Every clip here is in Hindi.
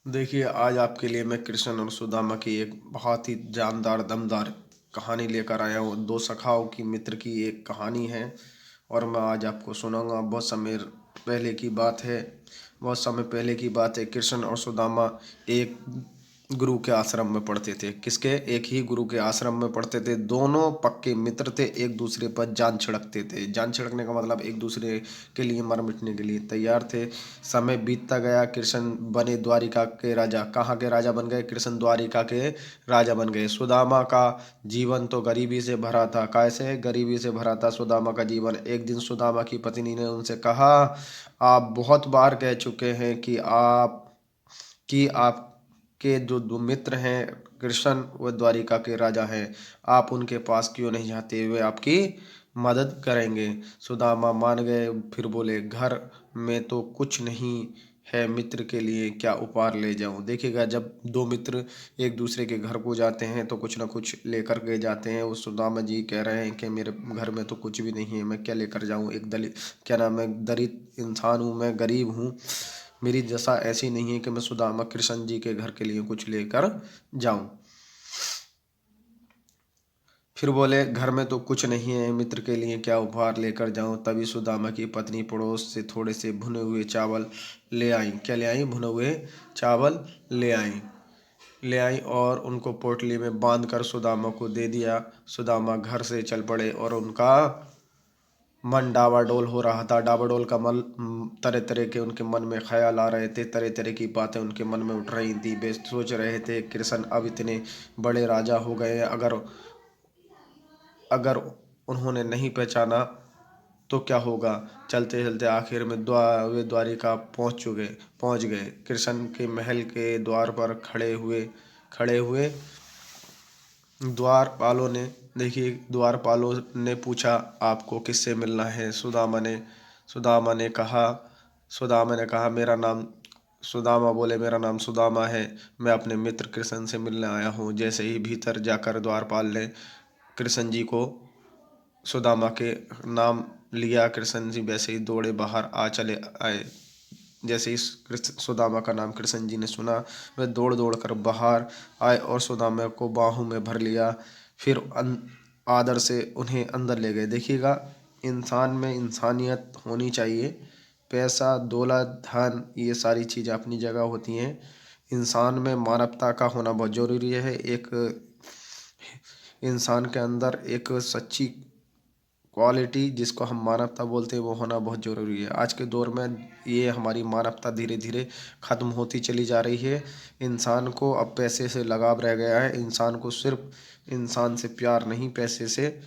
देखिए, आज आपके लिए मैं कृष्ण और सुदामा की एक बहुत ही जानदार, दमदार कहानी लेकर आया हूँ। दो सखाओं की मित्र की एक कहानी है और मैं आज आपको सुनाऊँगा। बहुत समय पहले की बात है। बहुत समय पहले की बात है। कृष्ण और सुदामा एक गुरु के आश्रम में पढ़ते थे। किसके? एक ही गुरु के आश्रम में पढ़ते थे। दोनों पक्के मित्र थे। एक दूसरे पर जान छिड़कते थे। जान छिड़कने का मतलब एक दूसरे के लिए मर मिटने के लिए तैयार थे। समय बीतता गया। कृष्ण बने द्वारिका के राजा। कहाँ के राजा बन गए? कृष्ण द्वारिका के राजा बन गए। सुदामा का जीवन तो गरीबी से भरा था। कैसे? गरीबी से भरा था सुदामा का जीवन। एक दिन सुदामा की पत्नी ने उनसे कहा, आप बहुत बार कह चुके हैं कि आपके जो दो मित्र हैं कृष्ण व द्वारिका के राजा हैं, आप उनके पास क्यों नहीं जाते? वे आपकी मदद करेंगे। सुदामा मान गए। फिर बोले, घर में तो कुछ नहीं है, मित्र के लिए क्या उपहार ले जाऊं? देखिएगा, जब दो मित्र एक दूसरे के घर को जाते हैं तो कुछ ना कुछ लेकर के जाते हैं। वो सुदामा जी कह रहे हैं कि मेरे घर में तो कुछ भी नहीं है, मैं क्या लेकर जाऊं? एक दलित, क्या नाम है, दलित इंसान हूं, मैं गरीब हूं। मेरी दशा ऐसी नहीं है कि मैं सुदामा कृष्ण जी के घर के लिए कुछ लेकर जाऊं। फिर बोले, घर में तो कुछ नहीं है, मित्र के लिए क्या उपहार लेकर जाऊं? तभी सुदामा की पत्नी पड़ोस से थोड़े से भुने हुए चावल ले आई। क्या ले आई? भुने हुए चावल ले आई और उनको पोटली में बांध कर सुदामा को दे दिया। सुदामा घर से चल पड़े और उनका मन डावाडोल हो रहा था। डावाडोल का मन, तरह तरह के उनके मन में ख्याल आ रहे थे। तरह तरह की बातें उनके मन में उठ रही थी। वे सोच रहे थे, कृष्ण अब इतने बड़े राजा हो गए हैं, अगर अगर उन्होंने नहीं पहचाना तो क्या होगा? चलते चलते आखिर में वे द्वारिका पहुंच गए। कृष्ण के महल के द्वार पर खड़े हुए द्वारपालों ने, देखिए, द्वारपालों ने पूछा, आपको किससे मिलना है? सुदामा ने कहा मेरा नाम सुदामा बोले, मेरा नाम सुदामा है, मैं अपने मित्र कृष्ण से मिलने आया हूँ। जैसे ही भीतर जाकर द्वारपाल ने कृष्ण जी को, सुदामा के नाम लिया, कृष्ण जी वैसे ही दौड़े बाहर चले आए। जैसे ही सुदामा का नाम कृष्ण जी ने सुना, वे दौड़ दौड़ कर बाहर आए और सुदामा को बाहों में भर लिया। फिर आदर से उन्हें अंदर ले गए। देखिएगा, इंसान में इंसानियत होनी चाहिए। पैसा, दौलत, धन, ये सारी चीज़ें अपनी जगह होती हैं। इंसान में मानवता का होना बहुत ज़रूरी है। एक इंसान के अंदर एक सच्ची क्वालिटी, जिसको हम मानवता बोलते हैं, वो होना बहुत ज़रूरी है। आज के दौर में ये हमारी मानवता धीरे धीरे ख़त्म होती चली जा रही है। इंसान को अब पैसे से लगाव रह गया है। इंसान को सिर्फ इंसान से प्यार नहीं, पैसे से,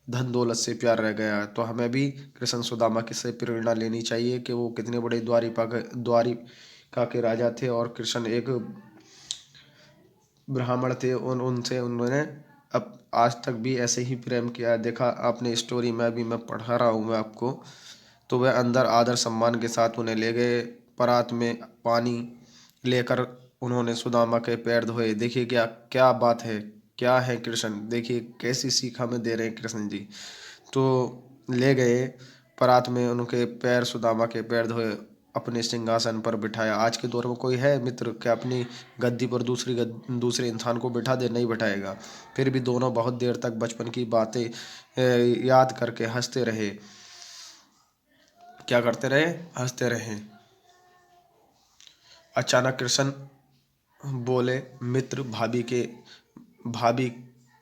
धन दौलत से प्यार रह गया है। तो हमें भी कृष्ण सुदामा की से प्रेरणा लेनी चाहिए कि वो कितने बड़े द्वारिका के राजा थे और कृष्ण एक ब्राह्मण थे। उनसे उन्होंने अब आज तक भी ऐसे ही प्रेम किया। देखा आपने स्टोरी में, अभी मैं पढ़ा रहा हूँ मैं आपको। तो वह अंदर आदर सम्मान के साथ उन्हें ले गए। परात में पानी लेकर उन्होंने सुदामा के पैर धोए। देखिए क्या क्या बात है, क्या है कृष्ण, देखिए कैसी सीख हमें दे रहे हैं कृष्ण जी। तो ले गए, परात में उनके पैर, सुदामा के पैर धोए, अपने सिंहासन पर बिठाया। आज के दौर में कोई है मित्र क्या अपनी गद्दी पर दूसरे इंसान को बिठा दे? नहीं बिठाएगा। फिर भी दोनों बहुत देर तक बचपन की बातें याद करके हंसते रहे। क्या करते रहे? हंसते रहे। अचानक कृष्ण बोले, मित्र, भाभी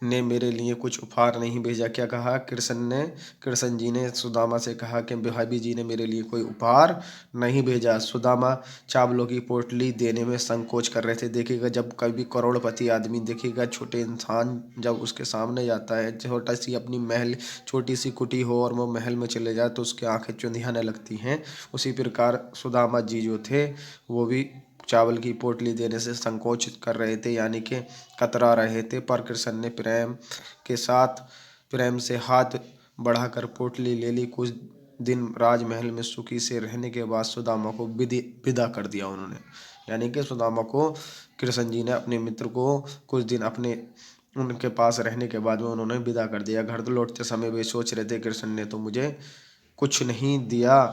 ने मेरे लिए कुछ उपहार नहीं भेजा? क्या कहा कृष्ण जी ने सुदामा से कहा कि भाभी जी ने मेरे लिए कोई उपहार नहीं भेजा। सुदामा चावलों की पोटली देने में संकोच कर रहे थे। देखिएगा, जब कभी करोड़पति आदमी, देखिएगा, छोटे इंसान जब उसके सामने जाता है, छोटी सी कुटी हो और वो महल में चले जाए तो उसकी आंखें चुंधियाने लगती हैं। उसी प्रकार सुदामा जी जो थे, वो भी चावल की पोटली देने से संकोच कर रहे थे, यानी कि कतरा रहे थे। पर कृष्ण ने प्रेम से हाथ बढ़ाकर पोटली ले ली। कुछ दिन राजमहल में सुखी से रहने के बाद सुदामा को विदा कर दिया उन्होंने। यानी कि सुदामा को कृष्ण जी ने, अपने मित्र को, कुछ दिन उनके पास रहने के बाद में उन्होंने विदा कर दिया। घर लौटते समय वे सोच रहे थे, कृष्ण ने तो मुझे कुछ नहीं दिया,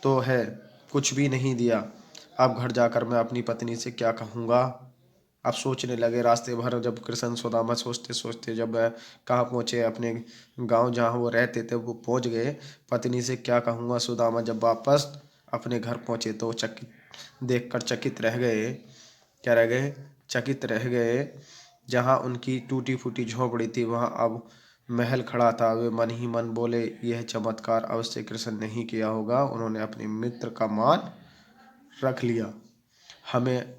तो है, कुछ भी नहीं दिया, अब घर जाकर मैं अपनी पत्नी से क्या कहूँगा। अब सोचने लगे रास्ते भर। जब कृष्ण सुदामा सोचते सोचते जब वह कहाँ पहुँचे, अपने गांव जहाँ वो रहते थे वो पहुँच गए। पत्नी से क्या कहूँगा सुदामा जब वापस अपने घर पहुँचे तो चकित देखकर चकित रह गए। क्या रह गए? चकित रह गए। जहाँ उनकी टूटी फूटी झोपड़ी थी वहाँ अब महल खड़ा था। वे मन ही मन बोले, यह चमत्कार अवश्य कृष्ण ने ही किया होगा। उन्होंने अपने मित्र का मान रख लिया। हमें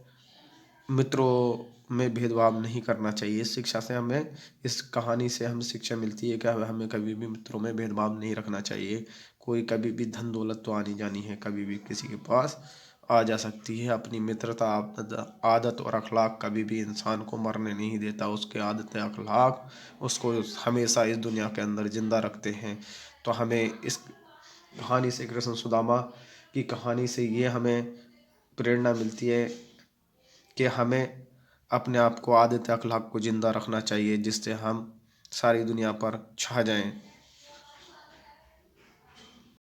मित्रों में भेदभाव नहीं करना चाहिए। इस शिक्षा से हमें, इस कहानी से हमें शिक्षा मिलती है कि हमें कभी भी मित्रों में भेदभाव नहीं रखना चाहिए। कोई कभी भी धन दौलत तो आनी जानी है, कभी भी किसी के पास आ जा सकती है। अपनी मित्रता आदत और अखलाक कभी भी इंसान को मरने नहीं देता। उसके आदतें अखलाक उसको हमेशा इस दुनिया के अंदर जिंदा रखते हैं। तो हमें इस कहानी से, कृष्ण सुदामा की कहानी से ये हमें प्रेरणा मिलती है कि हमें अपने आप को, आदत अखलाक को ज़िंदा रखना चाहिए, जिससे हम सारी दुनिया पर छा जाएं।